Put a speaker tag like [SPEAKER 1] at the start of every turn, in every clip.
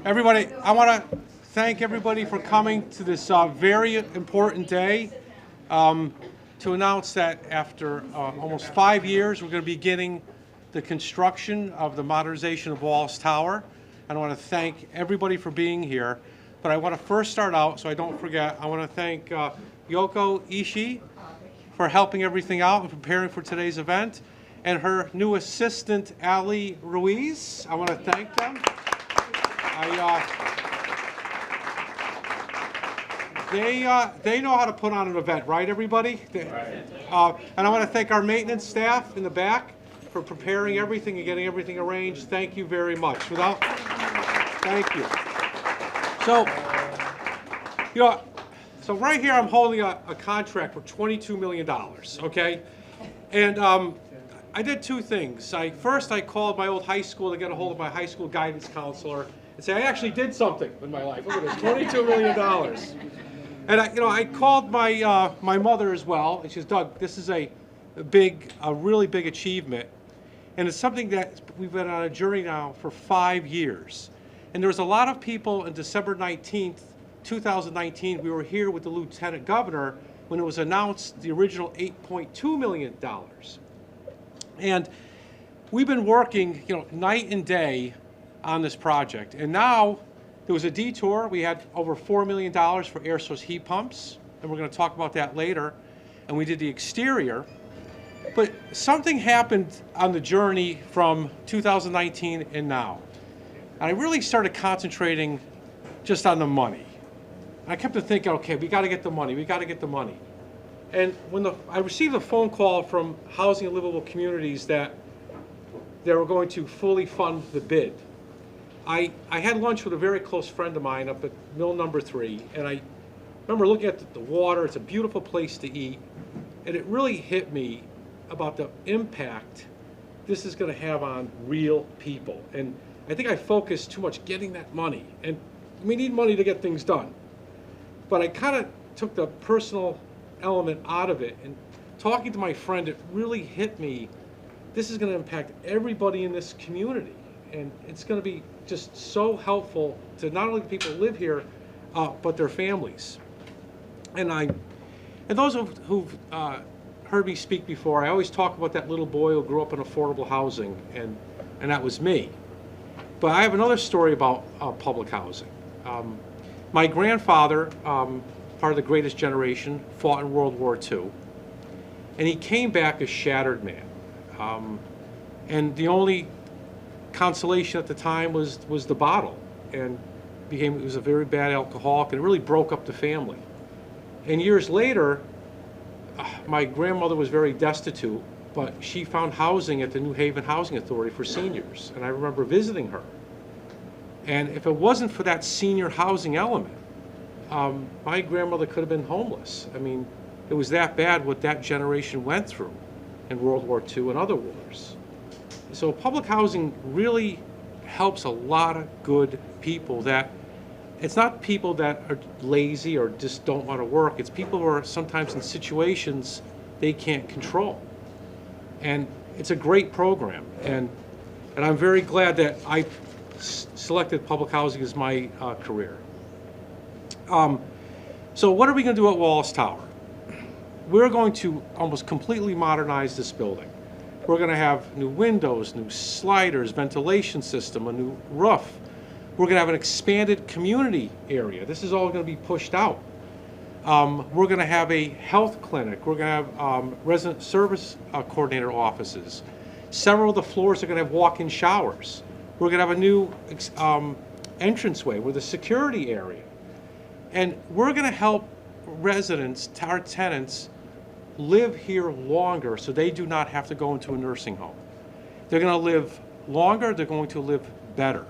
[SPEAKER 1] Everybody, I want to thank everybody for coming to this very important day to announce that after almost 5 years, we're going to be beginning the construction of the modernization of Wallace Tower. And I want to thank everybody for being here. But I want to first start out, so I don't forget, I want to thank Yoko Ishii for helping everything out and preparing for today's event, and her new assistant, Ali Ruiz. I want to thank them. They know how to put on an event, right, everybody? And I want to thank our maintenance staff in the back for preparing everything and getting everything arranged. Thank you very much. Thank you. So right here I'm holding a contract for $22 million, okay? And I did two things. First, I called my old high school to get a hold of my high school guidance counselor and say, I actually did something in my life. Look at this, $22 million. And I called my mother as well, and she says, Doug, this is a really big achievement. And it's something that we've been on a journey now for 5 years. And there was a lot of people on December 19th, 2019, we were here with the Lieutenant Governor when it was announced the original $8.2 million. And we've been working, night and day on this project. And now there was a detour. We had over $4 million for air source heat pumps, and we're going to talk about that later. And we did the exterior. But something happened on the journey from 2019 and now. And I really started concentrating just on the money. And I kept thinking, okay, we got to get the money. We got to get the money. And when I received a phone call from Housing and Livable Communities that they were going to fully fund the bid, I had lunch with a very close friend of mine up at Mill Number 3, and I remember looking at the water. It's a beautiful place to eat, and it really hit me about the impact this is going to have on real people. And I think I focused too much getting that money, and we need money to get things done. But I kind of took the personal element out of it, and talking to my friend, it really hit me. This is going to impact everybody in this community, and it's going to be just so helpful to not only the people who live here, but their families. And those who've heard me speak before, I always talk about that little boy who grew up in affordable housing, and that was me. But I have another story about public housing. My grandfather, part of the greatest generation, fought in World War II, and he came back a shattered man. And the only consolation at the time was the bottle, and he was a very bad alcoholic, and it really broke up the family. And years later, my grandmother was very destitute, but she found housing at the New Haven Housing Authority for seniors, and I remember visiting her. And if it wasn't for that senior housing element, my grandmother could have been homeless. I mean, it was that bad what that generation went through in World War II and other wars. So public housing really helps a lot of good people. That it's not people that are lazy or just don't want to work. It's people who are sometimes in situations they can't control. And it's a great program. And I'm very glad that I selected public housing as my career. So what are we going to do at Wallace Tower? We're going to almost completely modernize this building. We're going to have new windows, new sliders, ventilation system, a new roof. We're going to have an expanded community area. This is all going to be pushed out. We're going to have a health clinic. We're going to have resident service coordinator offices. Several of the floors are going to have walk-in showers. We're going to have a new entranceway with a security area. And we're going to help residents, our tenants, live here longer so they do not have to go into a nursing home. They're going to live longer, they're going to live better.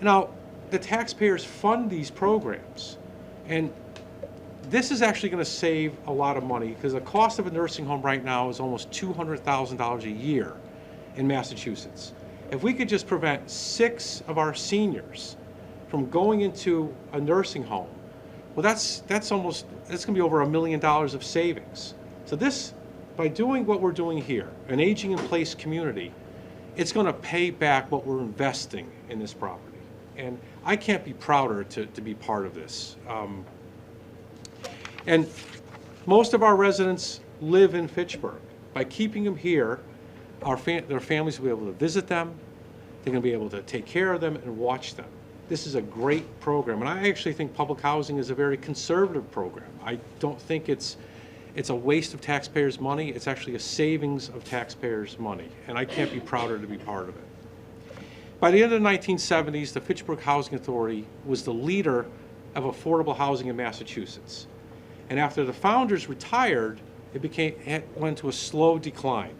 [SPEAKER 1] Now, the taxpayers fund these programs, and this is actually going to save a lot of money, because the cost of a nursing home right now is almost $200,000 a year in Massachusetts. If we could just prevent 6 of our seniors from going into a nursing home, well, that's going to be over $1 million of savings. So this, by doing what we're doing here, an aging in place community, it's going to pay back what we're investing in this property. And I can't be prouder to be part of this. And most of our residents live in Fitchburg. By keeping them here, their families will be able to visit them, they're going to be able to take care of them and watch them. This is a great program, and I actually think public housing is a very conservative program. I don't think it's a waste of taxpayers' money. It's actually a savings of taxpayers' money, and I can't be prouder to be part of it. By the end of the 1970s, the Fitchburg Housing Authority was the leader of affordable housing in Massachusetts. And after the founders retired, it went to a slow decline.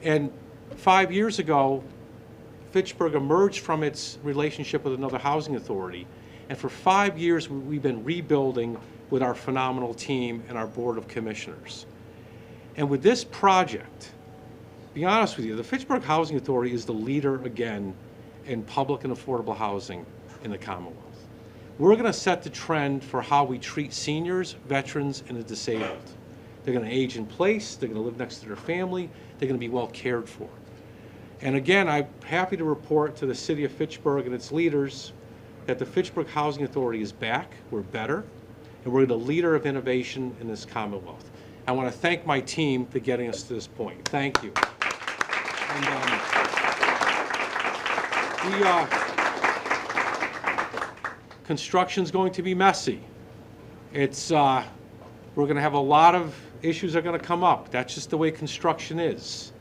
[SPEAKER 1] And 5 years ago, Fitchburg emerged from its relationship with another housing authority, and for 5 years we've been rebuilding with our phenomenal team and our board of commissioners. And with this project, to be honest with you, the Fitchburg Housing Authority is the leader again in public and affordable housing in the Commonwealth. We're going to set the trend for how we treat seniors, veterans, and the disabled. They're going to age in place, they're going to live next to their family, they're going to be well cared for. And again, I'm happy to report to the city of Fitchburg and its leaders that the Fitchburg Housing Authority is back, we're better, and we're the leader of innovation in this Commonwealth. I want to thank my team for getting us to this point. Thank you. And, construction's going to be messy. We're going to have a lot of issues that are going to come up. That's just the way construction is.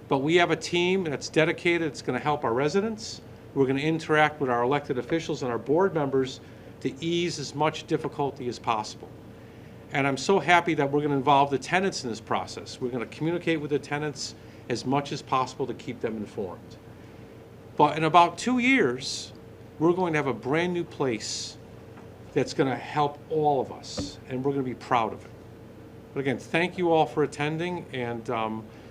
[SPEAKER 1] But we have a team that's dedicated, it's going to help our residents. We're going to interact with our elected officials and our board members to ease as much difficulty as possible. And I'm so happy that we're going to involve the tenants in this process. We're going to communicate with the tenants as much as possible to keep them informed. But in about 2 years, we're going to have a brand new place that's going to help all of us, and we're going to be proud of it. But again, thank you all for attending, and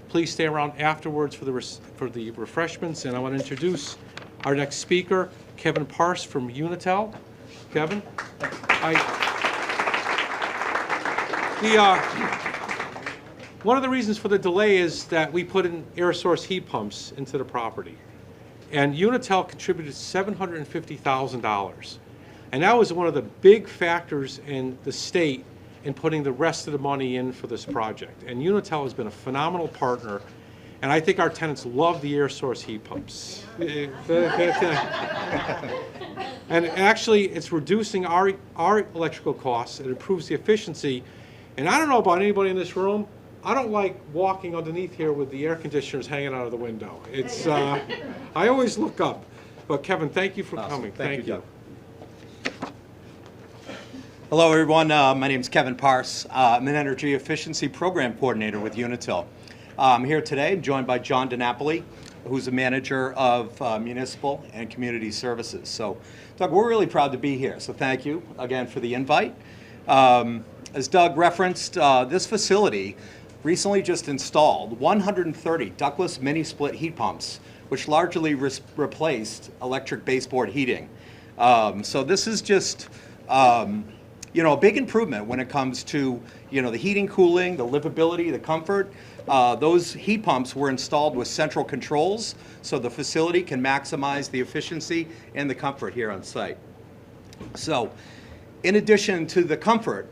[SPEAKER 1] please stay around afterwards for the refreshments. And I want to introduce our next speaker, Kevin Parse from Unitel. Kevin? One of the reasons for the delay is that we put in air source heat pumps into the property. And Unitel contributed $750,000. And that was one of the big factors in the state in putting the rest of the money in for this project. And Unitel has been a phenomenal partner, and I think our tenants love the air source heat pumps. And actually, it's reducing our electrical costs, it improves the efficiency. And I don't know about anybody in this room, I don't like walking underneath here with the air conditioners hanging out of the window. It's, I always look up. But Kevin, thank you for coming. Thank you.
[SPEAKER 2] Hello, everyone. My name is Kevin Parse. I'm an Energy Efficiency Program Coordinator with Unitil. I'm here today, joined by John DiNapoli, who's a manager of Municipal and Community Services. So, Doug, we're really proud to be here. So thank you again for the invite. As Doug referenced, this facility recently just installed 130 ductless mini-split heat pumps, which largely replaced electric baseboard heating. So this is just a big improvement when it comes to, the heating, cooling, the livability, the comfort. Those heat pumps were installed with central controls, so the facility can maximize the efficiency and the comfort here on site. So, in addition to the comfort,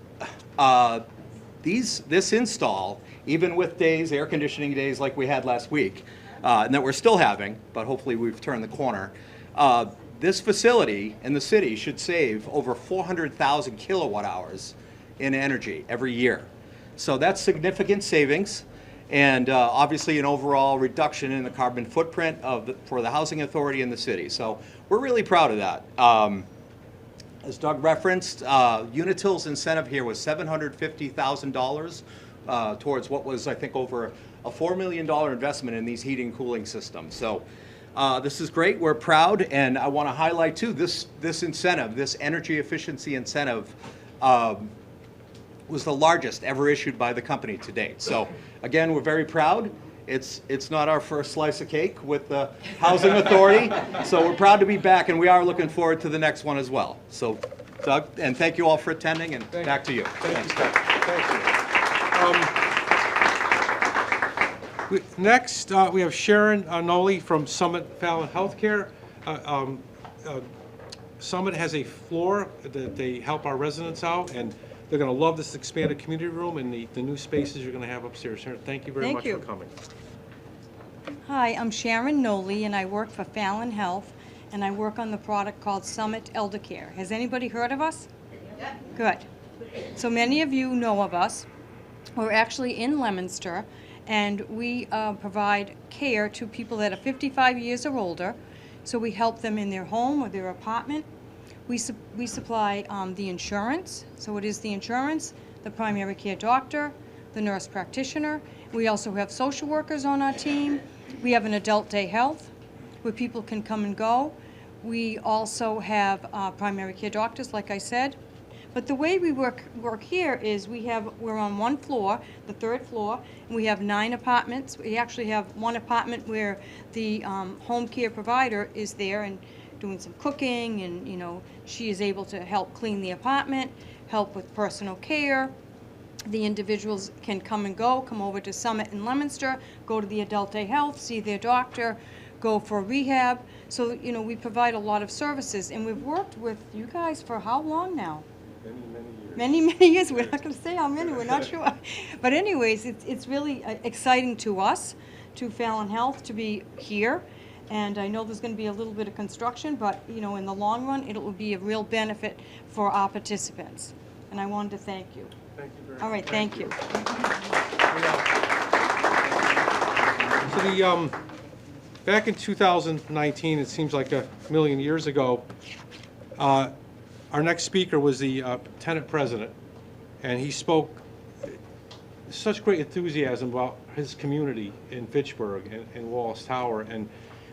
[SPEAKER 2] this install, even with air conditioning days like we had last week, and that we're still having, but hopefully we've turned the corner, this facility in the city should save over 400,000 kilowatt hours in energy every year. So that's significant savings, and obviously an overall reduction in the carbon footprint for the housing authority in the city. So we're really proud of that. As Doug referenced, Unitil's incentive here was $750,000 towards what was, I think, over a $4 million investment in these heating and cooling systems. So this is great. We're proud, and I want to highlight too this incentive, this energy efficiency incentive, was the largest ever issued by the company to date. So again, we're very proud. It's not our first slice of cake with the Housing Authority, so we're proud to be back, and we are looking forward to the next one as well. So, Doug, and thank you all for attending, and back to you.
[SPEAKER 1] Thanks. Thank you. Next, we have Sharon Noli from Summit Fallon Healthcare. Summit has a floor that they help our residents out, and they're going to love this expanded community room and the new spaces you're going to have upstairs here. Thank you very
[SPEAKER 3] Thank
[SPEAKER 1] much
[SPEAKER 3] you.
[SPEAKER 1] for coming.
[SPEAKER 3] Hi, I'm Sharon Noley, and I work for Fallon Health, and I work on the product called Summit Elder Care. Has anybody heard of us? Yeah. Good. So many of you know of us. We're actually in Leominster, and we provide care to people that are 55 years or older. So we help them in their home or their apartment. We supply the insurance. So it is the insurance, the primary care doctor, the nurse practitioner. We also have social workers on our team. We have an adult day health where people can come and go. We also have primary care doctors, like I said. But the way we work here is we're on one floor, the third floor, and we have 9 apartments. We actually have one apartment where the home care provider is there and doing some cooking, and she is able to help clean the apartment, help with personal care. The individuals can come and go, come over to Summit in Leominster, go to the adult day health, see their doctor, go for rehab. So we provide a lot of services, and we've worked with you guys for how long now? Many years. Many years. We're not going to say how many. We're not sure. But anyways, it's really exciting to us, to Fallon Health, to be here. And I know there's going to be a little bit of construction, but in the long run, it will be a real benefit for our participants. And I wanted to thank you.
[SPEAKER 1] Thank you very much.
[SPEAKER 3] All right, thank you.
[SPEAKER 1] So back in 2019, it seems like a million years ago, our next speaker was the tenant president, and he spoke such great enthusiasm about his community in Fitchburg and Wallace Tower. And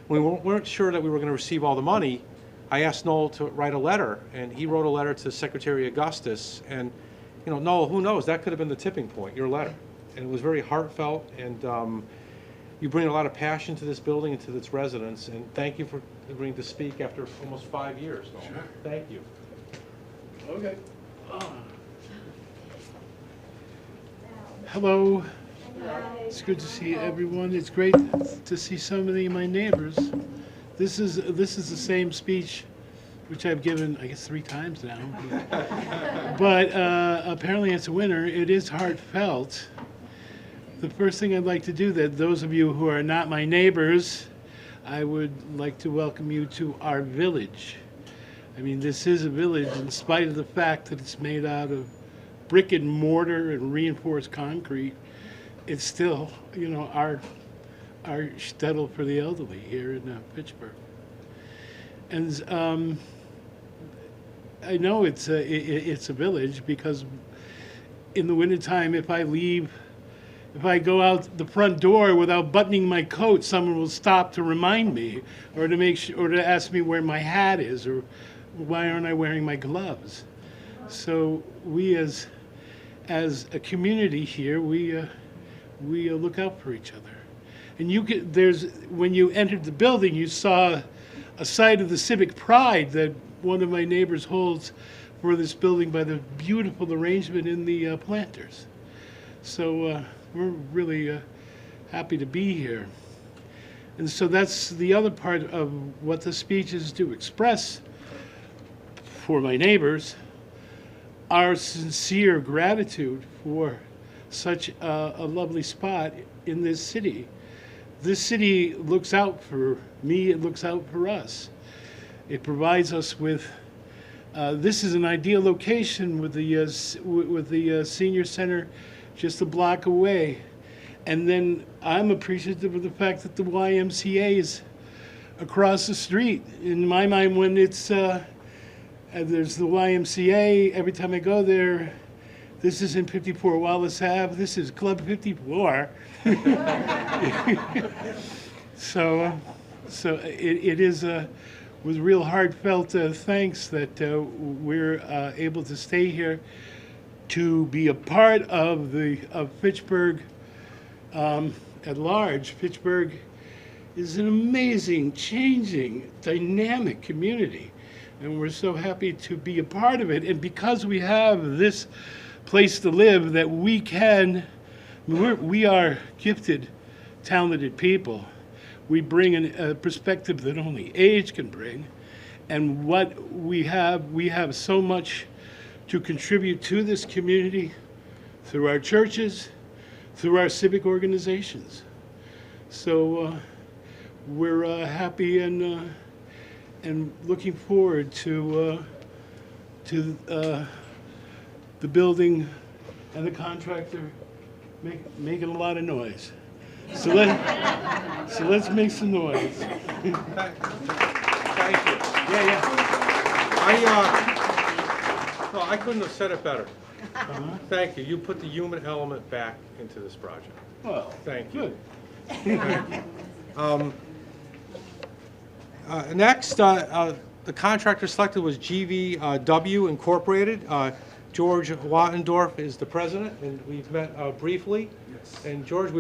[SPEAKER 1] when we weren't sure that we were going to receive all the money, I asked Noel to write a letter, and he wrote a letter to Secretary Augustus. And Noel, who knows, that could have been the tipping point, your letter. And it was very heartfelt, and you bring a lot of passion to this building and to its residents. And thank you for agreeing to speak after almost 5 years, Noel.
[SPEAKER 4] Sure.
[SPEAKER 1] Thank you.
[SPEAKER 4] Okay. Hello. It's good to see everyone. It's great to see so many of my neighbors. This is the same speech which I've given, I guess, 3 times now. But apparently it's a winner. It is heartfelt. The first thing I'd like to do, that those of you who are not my neighbors, I would like to welcome you to our village. I mean, this is a village in spite of the fact that it's made out of brick and mortar and reinforced concrete. It's still, our shtetl for the elderly here in Fitchburg. And I know it's a village because in the wintertime, if I go out the front door without buttoning my coat, someone will stop to remind me, or to ask me where my hat is, or why aren't I wearing my gloves? So we, as a community here, we look out for each other. And when you entered the building, you saw a side of the civic pride that one of my neighbors holds for this building by the beautiful arrangement in the planters. So we're really happy to be here. And so that's the other part of what the speech is to express for my neighbors, our sincere gratitude for such a lovely spot in this city. This city looks out for me, it looks out for us. It provides us with, this is an ideal location with the senior center just a block away. And then I'm appreciative of the fact that the YMCA is across the street. In my mind, when it's, there's the YMCA, every time I go there, this isn't 54 Wallace Ave, this is Club 54. So it is with real heartfelt thanks that we're able to stay here to be a part of Fitchburg at large. Fitchburg is an amazing, changing, dynamic community, and we're so happy to be a part of it. And because we have this place to live, that we are gifted, talented people. We bring a perspective that only age can bring, and what we have so much to contribute to this community through our churches, through our civic organizations. So we're happy and looking forward to the building and the contractor making a lot of noise. So let's make some noise.
[SPEAKER 1] Thank you.
[SPEAKER 4] Yeah.
[SPEAKER 1] I couldn't have said it better. Thank you. You put the human element back into this project.
[SPEAKER 4] Well,
[SPEAKER 1] Thank you.
[SPEAKER 4] good.
[SPEAKER 1] Next, the contractor selected was GVW Incorporated. George Wattendorf is the president, and we've met briefly. Yes. And George,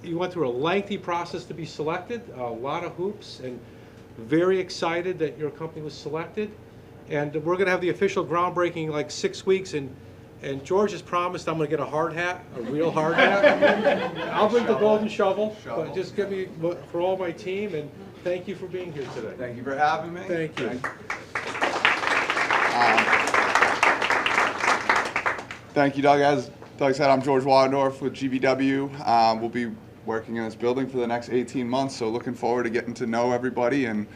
[SPEAKER 1] you went through a lengthy process to be selected, a lot of hoops, and very excited that your company was selected. And we're going to have the official groundbreaking in like 6 weeks, and George has promised I'm going to get a hard hat, a real hard hat. I'll bring the golden shovel, but just give me for all my team, and thank you for being here today.
[SPEAKER 5] Thank you for having me.
[SPEAKER 1] Thank you.
[SPEAKER 5] Thank you, Doug. As Doug said, I'm George Waddendorf with GVW. We'll be working in this building for the next 18 months, so looking forward to getting to know everybody, and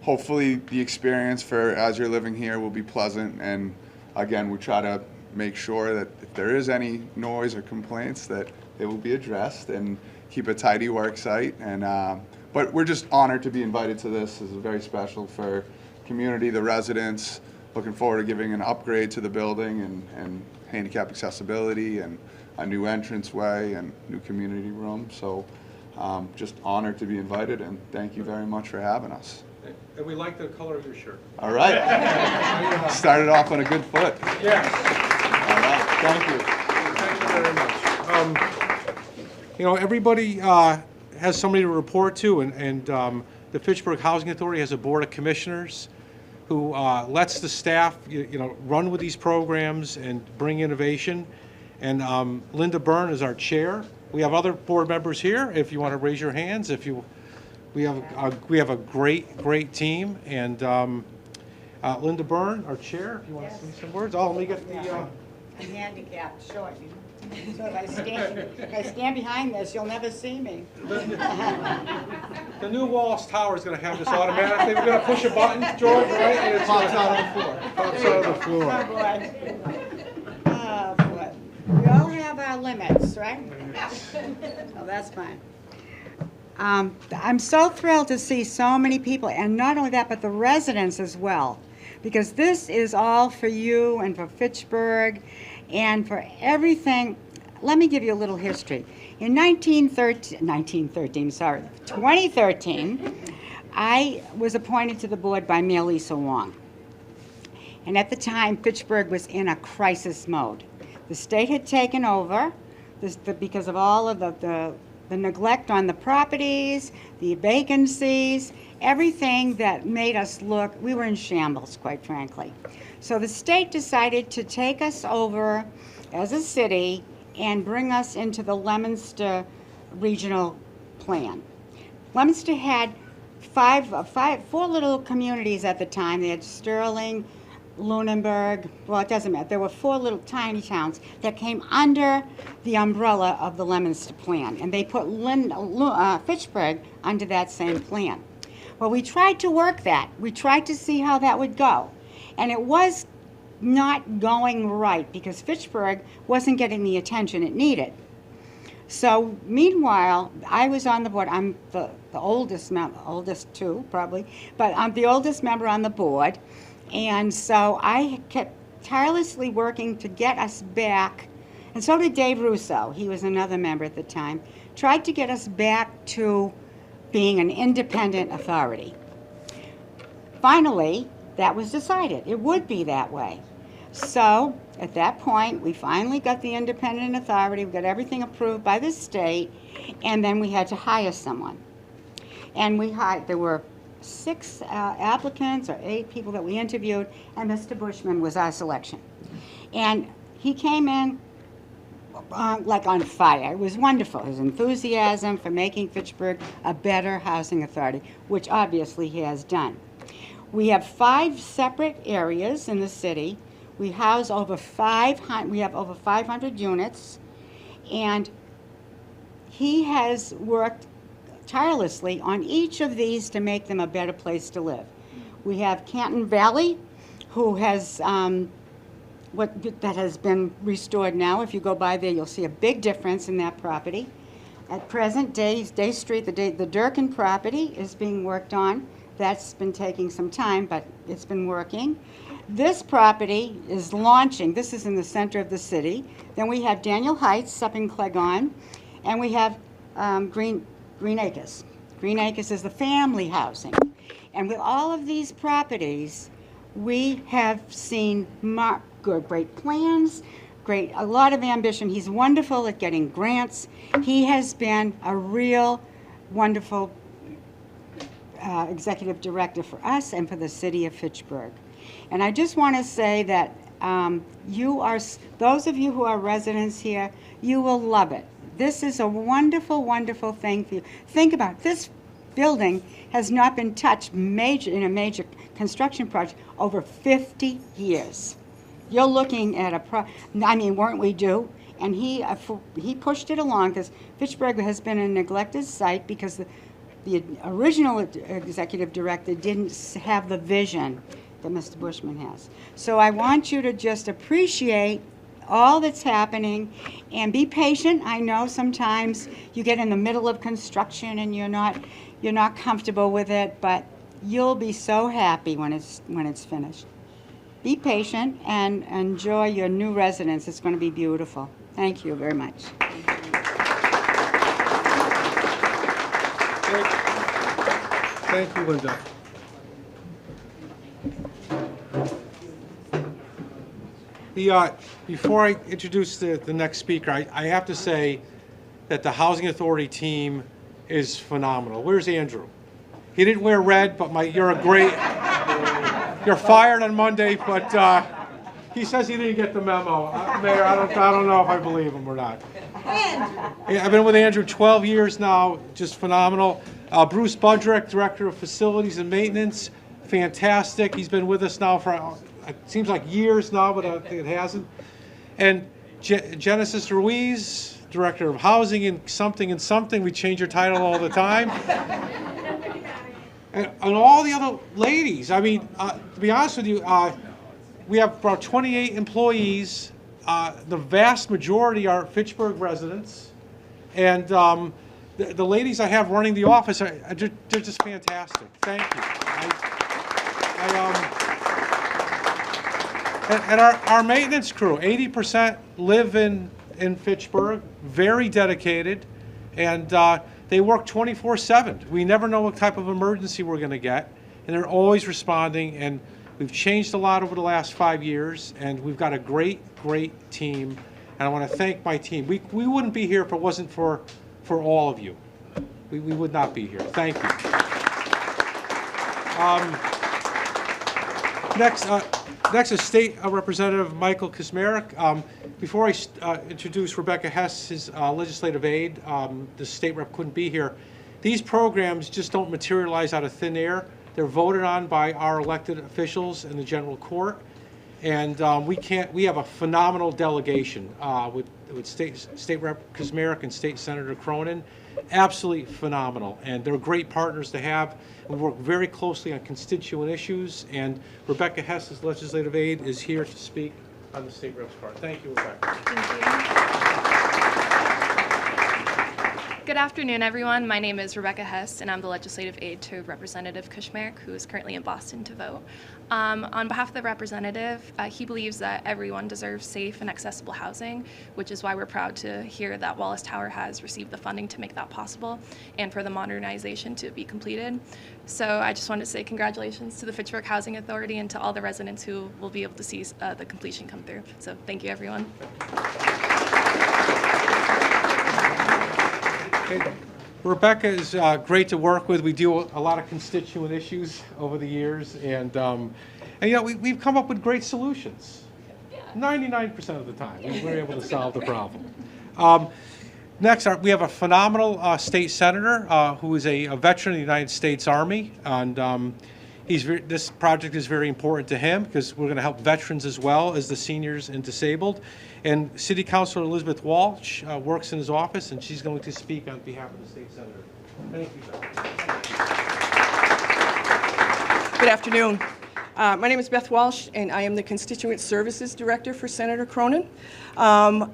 [SPEAKER 5] hopefully the experience as you're living here will be pleasant. And again, we try to make sure that if there is any noise or complaints, that they will be addressed, and keep a tidy work site. And but we're just honored to be invited to this. This is very special for community, the residents. Looking forward to giving an upgrade to the building and handicap accessibility and a new entranceway and new community room. So just honored to be invited, and thank you very much for having us.
[SPEAKER 1] And we like the color of your shirt.
[SPEAKER 5] All right. Started off on a good foot.
[SPEAKER 1] Yes.
[SPEAKER 5] All right. Thank you.
[SPEAKER 1] Thank you very much. Everybody has somebody to report to, and the Fitchburg Housing Authority has a board of commissioners who lets the staff, run with these programs and bring innovation. And Linda Byrne is our chair. We have other board members here. If you want to raise your hands, we have a great team. And Linda Byrne, our chair. If you want to say some words. Oh, let me get the.
[SPEAKER 6] I'm handicapped, short. So if I stand behind this, you'll never see me.
[SPEAKER 1] The new Wallace Tower is going to have this automatically. We're going to push a button, George, right? And it pops out on the floor. Pops out on the floor.
[SPEAKER 6] Oh, boy. We all have our limits, right? Oh, that's fine. I'm so thrilled to see so many people, and not only that, but the residents as well, because this is all for you and for Fitchburg and for everything. Let me give you a little history. In 2013, I was appointed to the board by Mayor Lisa Wong. And at the time, Fitchburg was in a crisis mode. The state had taken over because of all of the neglect on the properties, the vacancies, everything that made us look, we were in shambles, quite frankly. So the state decided to take us over as a city and bring us into the Leominster regional plan. Leominster had four little communities at the time. They had Sterling, Lunenburg, well, it doesn't matter. There were four little tiny towns that came under the umbrella of the Leominster plan, and they put Fitchburg under that same plan. Well, we tried to work that. We tried to see how that would go, and it was not going right because Fitchburg wasn't getting the attention it needed. So meanwhile, I was on the board. I'm the oldest member, oldest too, probably, but I'm the oldest member on the board. And so I kept tirelessly working to get us back, and so did Dave Russo. He was another member at the time. Tried to get us back to being an independent authority. Finally, that was decided. It would be that way. So at that point, we finally got the independent authority. We got everything approved by the state, and then we had to hire someone. And there were 6 applicants or 8 people that we interviewed, and Mr. Bushman was our selection. And he came in like on fire. It was wonderful. His enthusiasm for making Fitchburg a better housing authority, which obviously he has done. We have 5 separate areas in the city. We house over 500, we have over 500 units, and he has worked tirelessly on each of these to make them a better place to live. We have Canton Valley, who has that has been restored now. If you go by there, you'll see a big difference in that property. At present, Day Street, the Durkin property is being worked on. That's been taking some time, but it's been working. This property is launching. This is in the center of the city. Then we have Daniel Heights up in Clegon, and we have Green Acres. Green Acres is the family housing. And with all of these properties, we have seen great plans, a lot of ambition. He's wonderful at getting grants. He has been a real wonderful executive director for us and for the city of Fitchburg. And I just want to say that those of you who are residents here, you will love it. This is a wonderful, wonderful thing for you. Think about it. This building has not been touched in a major construction project over 50 years. You're looking at weren't we due? And he pushed it along, because Fitchburg has been a neglected site because the original executive director didn't have the vision that Mr. Bushman has. So I want you to just appreciate all that's happening and be patient. I know sometimes you get in the middle of construction and you're not comfortable with it, but you'll be so happy when it's finished. Be patient and enjoy your new residence. It's going to be beautiful. Thank you very much.
[SPEAKER 1] Thank you, Linda. Before I introduce the next speaker, I have to say that the Housing Authority team is phenomenal. Where's Andrew? He didn't wear red, but you're fired on Monday, but he says he didn't get the memo. Mayor, I don't know if I believe him or not. I've been with Andrew 12 years now, just phenomenal. Bruce Budrick, Director of Facilities and Maintenance, fantastic. He's been with us now for, it seems like years now, but it hasn't. And Genesis Ruiz, Director of Housing and something. We change your title all the time. And all the other ladies. I mean, to be honest with you, we have about 28 employees. The vast majority are Fitchburg residents. And the ladies I have running the office, they're just fantastic. Thank you. And our maintenance crew, 80% live in Fitchburg, very dedicated, and they work 24/7. We never know what type of emergency we're going to get, and they're always responding, and we've changed a lot over the last 5 years, and we've got a great team, and I want to thank my team. We wouldn't be here if it wasn't for all of you. We would not be here. Thank you. Next is State Representative Michael Kazmarek. Before I introduce Rebecca Hess, his legislative aide, the state rep couldn't be here. These programs just don't materialize out of thin air. They're voted on by our elected officials in the general court, and we have a phenomenal delegation with State Rep Kazmarek and State Senator Cronin. Absolutely phenomenal, and they're great partners to have. We work very closely on constituent issues, and Rebecca Hess, his legislative aide, is here to speak on the state rep's part. Thank you, Rebecca.
[SPEAKER 7] Thank you. Good afternoon, everyone. My name is Rebecca Hess, and I'm the legislative aide to Representative Kazmarek, who is currently in Boston to vote. On behalf of the representative, he believes that everyone deserves safe and accessible housing, which is why we're proud to hear that Wallace Tower has received the funding to make that possible and for the modernization to be completed. So I just wanted to say congratulations to the Fitchburg Housing Authority and to all the residents who will be able to see the completion come through. So thank you, everyone.
[SPEAKER 1] Rebecca is great to work with. We deal with a lot of constituent issues over the years, and you know, we've come up with great solutions. 99% of the time, we're able to solve the problem. Next, we have a phenomenal state senator who is a veteran of the United States Army, and This project is very important to him because we're going to help veterans as well as the seniors and disabled. And City Councilor Elizabeth Walsh works in his office, and she's going to speak on behalf of the state senator. Thank you, Beth.
[SPEAKER 8] Good afternoon. My name is Beth Walsh, and I am the Constituent Services Director for Senator Cronin. The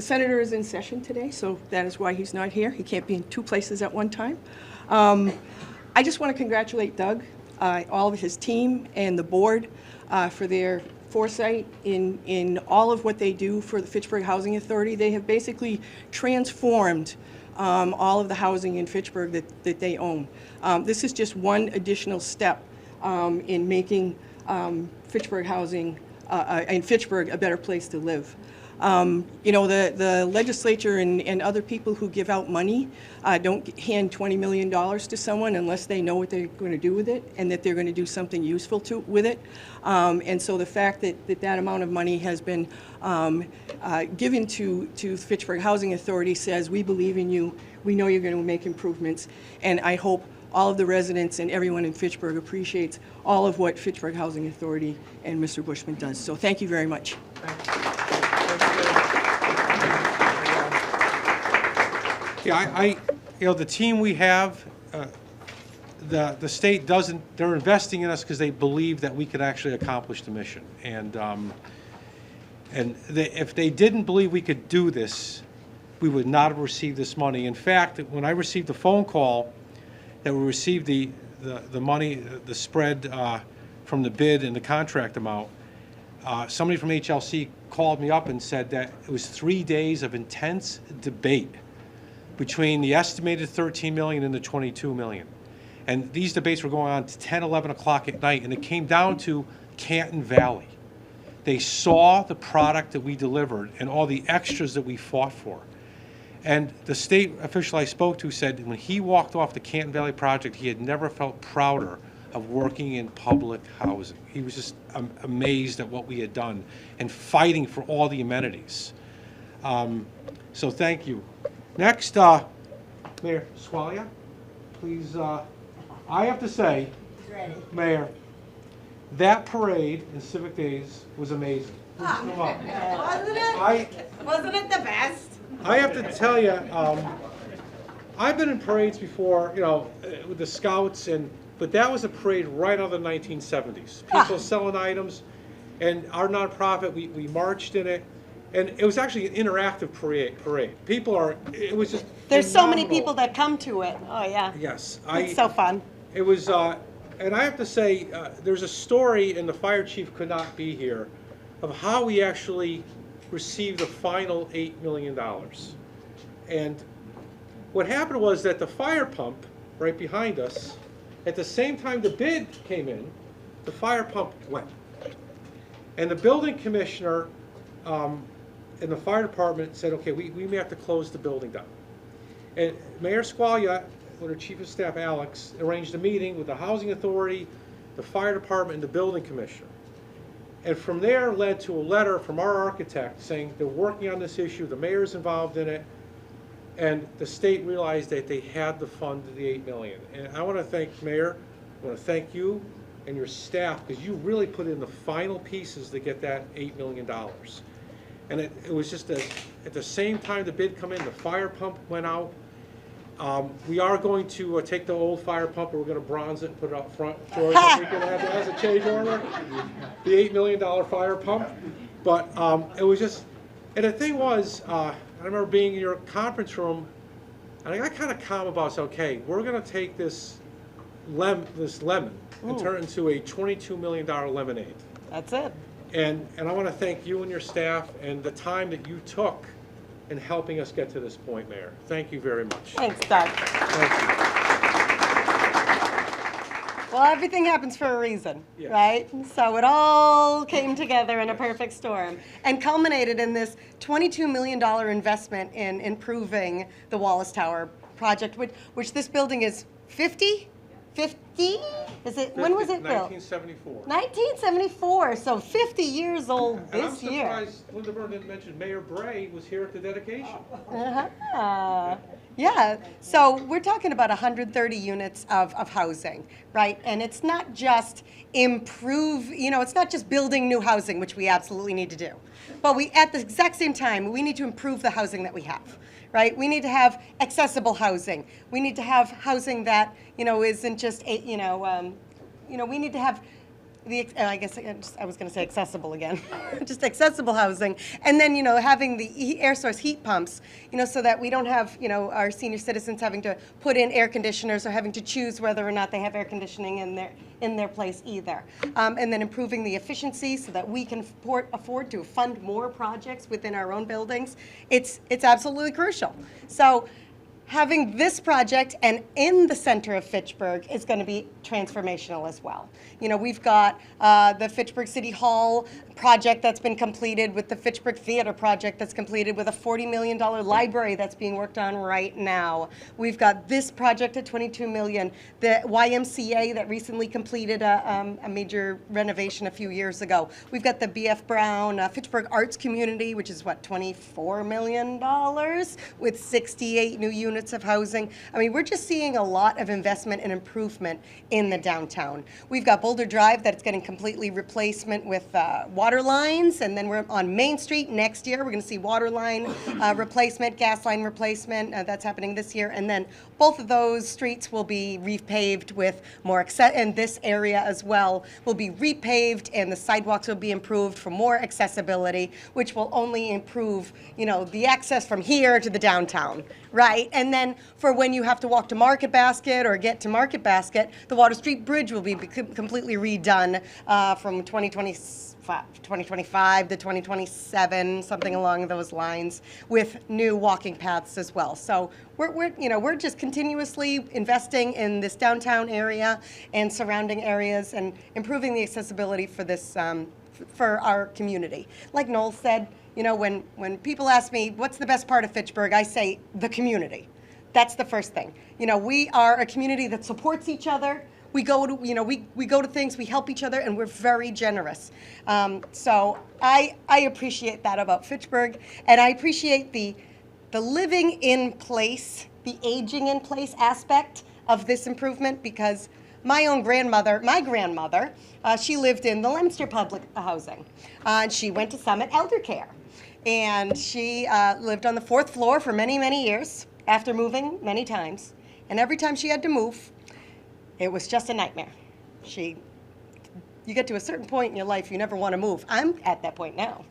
[SPEAKER 8] senator is in session today, so that is why he's not here. He can't be in two places at one time. I just want to congratulate Doug, all of his team, and the board for their foresight in all of what they do for the Fitchburg Housing Authority. They have basically transformed all of the housing in Fitchburg that they own. This is just one additional step in making Fitchburg housing and Fitchburg a better place to live. You know, the legislature and other people who give out money don't hand $20 million to someone unless they know what they're going to do with it and that they're going to do something useful with it. And so the fact that amount of money has been given to Fitchburg Housing Authority says, we believe in you, we know you're going to make improvements, and I hope all of the residents and everyone in Fitchburg appreciates all of what Fitchburg Housing Authority and Mr. Bushman does. So thank you very much.
[SPEAKER 1] Yeah, you know, the team we have, the state doesn't, they're investing in us because they believe that we could actually accomplish the mission. And if they didn't believe we could do this, we would not have received this money. In fact, when I received the phone call that we received the money, the spread from the bid and the contract amount, somebody from HLC called me up and said that it was 3 days of intense debate between the estimated 13 million and the 22 million. And these debates were going on to 10, 11 o'clock at night, and it came down to Canton Valley. They saw the product that we delivered and all the extras that we fought for. And the state official I spoke to said when he walked off the Canton Valley project, he had never felt prouder of working in public housing. He was just amazed at what we had done and fighting for all the amenities. So thank you. Next, Mayor Squalia, please. I have to say, Mayor, that parade in Civic Days was amazing. Please come up.
[SPEAKER 9] Wasn't it the best?
[SPEAKER 1] I have to tell you, I've been in parades before, you know, with the Scouts, but that was a parade right out of the 1970s. People selling items, and our nonprofit, we marched in it, and it was actually an interactive parade. It was just
[SPEAKER 9] There's so many
[SPEAKER 1] phenomenal.
[SPEAKER 9] people that come to it. Oh, yeah.
[SPEAKER 1] Yes.
[SPEAKER 9] It's so fun.
[SPEAKER 1] It was, and I have to say, there's a story, and the fire chief could not be here, of how we actually received the final $8 million. And what happened was that the fire pump right behind us, at the same time the bid came in, the fire pump went. And the building commissioner and the fire department said, okay, we may have to close the building down. And Mayor Squalia, with her chief of staff, Alex, arranged a meeting with the housing authority, the fire department, and the building commissioner. And from there led to a letter from our architect saying they're working on this issue, the mayor's involved in it, and the state realized that they had the fund of the $8 million. And I want to thank Mayor, I want to thank you and your staff, because you really put in the final pieces to get that $8 million. And it was just at the same time the bid come in, the fire pump went out. We are going to take the old fire pump and we're going to bronze it and put it out front. George, if we can have that as a change order, the $8 million fire pump. But it was just, and the thing was, I remember being in your conference room, and I got kind of calm about, saying, okay, we're going to take this lemon and turn it into a $22 million lemonade.
[SPEAKER 9] That's it.
[SPEAKER 1] And I want to thank you and your staff and the time that you took in helping us get to this point, Mayor. Thank you very much.
[SPEAKER 9] Thanks, Doug.
[SPEAKER 1] Thank you.
[SPEAKER 9] Well, everything happens for a reason,
[SPEAKER 1] Yes.
[SPEAKER 9] right? So it all came together in a perfect storm and culminated in this $22 million investment in improving the Wallace Tower project, which this building is 50? 50? Is it? When was it built?
[SPEAKER 1] 1974.
[SPEAKER 9] 1974, so 50 years old
[SPEAKER 1] And I'm
[SPEAKER 9] this year.
[SPEAKER 1] surprised Linda Byrne didn't mention Mayor Bray was here at the dedication.
[SPEAKER 9] Uh-huh. Yeah, so we're talking about 130 units of housing, right? And it's not just it's not just building new housing, which we absolutely need to do. But at the exact same time, we need to improve the housing that we have, right? We need to have accessible housing. We need to have housing that, isn't just, we need to have I guess I was going to say accessible again, just accessible housing, and then having the air source heat pumps, so that we don't have our senior citizens having to put in air conditioners or having to choose whether or not they have air conditioning in their place either, and then improving the efficiency so that we can afford to fund more projects within our own buildings. It's absolutely crucial. So having this project and in the center of Fitchburg is going to be transformational as well. We've got the Fitchburg City Hall project that's been completed, with the Fitchburg Theater project that's completed, with a $40 million library that's being worked on right now. We've got this project at $22 million, the YMCA that recently completed a major renovation a few years ago. We've got the B.F. Brown Fitchburg Arts Community, which is $24 million, with 68 new units of housing. I mean, we're just seeing a lot of investment and improvement in the downtown. We've got Boulder Drive that's getting completely replacement with water lines, and then we're on Main Street next year. We're going to see water line replacement, gas line replacement. That's happening this year, and then both of those streets will be repaved with more and this area as well will be repaved, and the sidewalks will be improved for more accessibility, which will only improve, the access from here to the downtown, right? And then for when you have to walk to Market Basket or get to Market Basket, the Water Street Bridge will be completely redone from 2025 to 2027, something along those lines, with new walking paths as well. So we're just continuously investing in this downtown area and surrounding areas and improving the accessibility for this for our community. Like Noel said, when people ask me what's the best part of Fitchburg, I say the community. That's the first thing. We are a community that supports each other. We go to, we go to things, we help each other, and we're very generous. So I appreciate that about Fitchburg, and I appreciate the living in place, the aging in place aspect of this improvement, because my grandmother, she lived in the Leominster Public Housing, and she went to Summit Elder Care, and she lived on the 4th floor for many, many years after moving many times, and every time she had to move, it was just a nightmare. You get to a certain point in your life, you never want to move. I'm at that point now.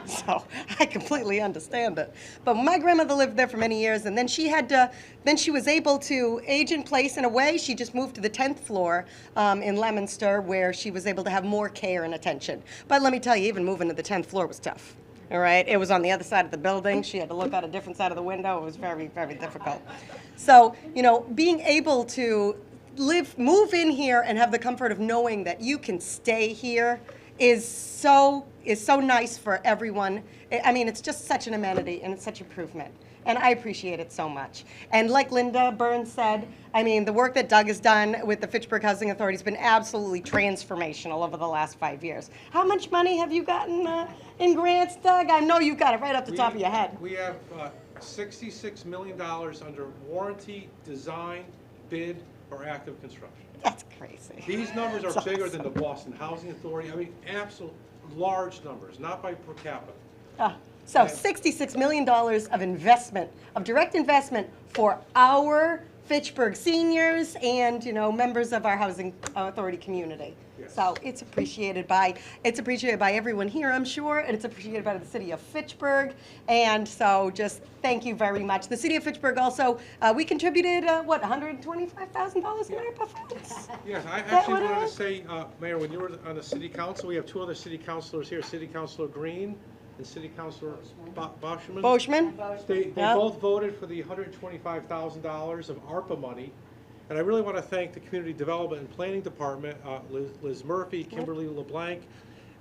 [SPEAKER 9] So I completely understand it. But my grandmother lived there for many years, and then she was able to age in place in a way. She just moved to the 10th floor in Leominster, where she was able to have more care and attention. But let me tell you, even moving to the 10th floor was tough. All right, it was on the other side of the building. She had to look out a different side of the window. It was very, very difficult. So, being able to move in here and have the comfort of knowing that you can stay here is so nice for everyone. I mean, it's just such an amenity and it's such improvement. And I appreciate it so much. And like Linda Burns said, I mean, the work that Doug has done with the Fitchburg Housing Authority has been absolutely transformational over the last 5 years. How much money have you gotten in grants, Doug? I know you've got it right off the top of your head.
[SPEAKER 1] We have $66 million under warranty, design, bid, or active construction.
[SPEAKER 9] That's crazy.
[SPEAKER 1] These numbers are bigger than the Boston Housing Authority. I mean, absolute large numbers, not by per capita.
[SPEAKER 9] So $66 million of investment, of direct investment for our Fitchburg seniors and, members of our housing authority community.
[SPEAKER 1] Yes.
[SPEAKER 9] So it's appreciated by everyone here, I'm sure, and it's appreciated by the city of Fitchburg. And so just thank you very much. The city of Fitchburg also, we contributed, $125,000 in ARPA funds?
[SPEAKER 1] Yes, I actually wanted to say, Mayor, when you were on the city council, we have two other city councilors here, City Councilor Green and City Councilor Boschman. They both voted for the $125,000 of ARPA money. And I really want to thank the Community Development and Planning Department, Liz Murphy, Kimberly LeBlanc,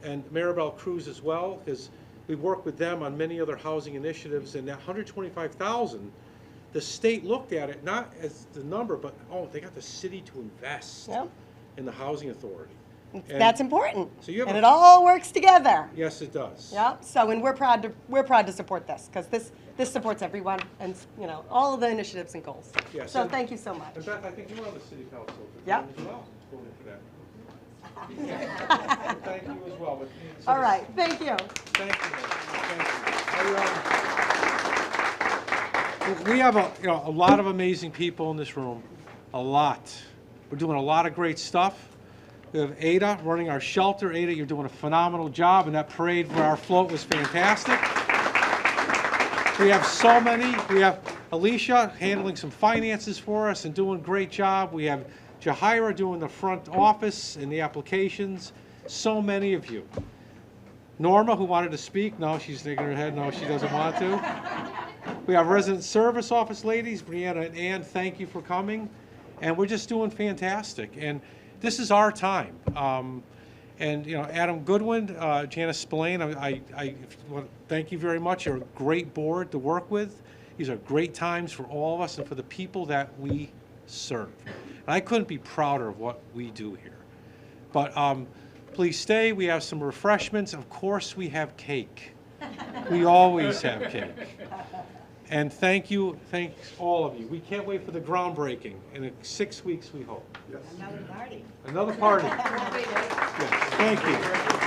[SPEAKER 1] and Maribel Cruz as well, because we worked with them on many other housing initiatives. And that $125,000, the state looked at it not as the number, but they got the city to invest in the housing authority.
[SPEAKER 9] That's important.
[SPEAKER 1] So you have
[SPEAKER 9] and
[SPEAKER 1] a-
[SPEAKER 9] it all works together.
[SPEAKER 1] Yes, it does.
[SPEAKER 9] Yep. So, and we're proud to support this because this supports everyone and all of the initiatives and goals.
[SPEAKER 1] Yes,
[SPEAKER 9] So
[SPEAKER 1] and-
[SPEAKER 9] thank you so much.
[SPEAKER 1] In fact, I think you were on the city council
[SPEAKER 9] Yep.
[SPEAKER 1] as well, voting for that. Thank you as well. So
[SPEAKER 9] All right. Thank you.
[SPEAKER 1] Thank you. Thank you. We have a lot of amazing people in this room. A lot. We're doing a lot of great stuff. We have Ada running our shelter. Ada, you're doing a phenomenal job, and that parade for our float was fantastic. We have so many. We have Alicia handling some finances for us and doing a great job. We have Jahira doing the front office and the applications. So many of you. Norma, who wanted to speak. No, she's shaking her head. No, she doesn't want to. We have resident service office ladies, Brianna and Ann. Thank you for coming. And we're just doing fantastic. And this is our time. And Adam Goodwin, Janice Spillane, I want to thank you very much. You're a great board to work with. These are great times for all of us and for the people that we serve. And I couldn't be prouder of what we do here. But please stay. We have some refreshments. Of course, we have cake. We always have cake. And thanks all of you. We can't wait for the groundbreaking in 6 weeks, we hope. Yes. Another party. Another party. Yes, thank you.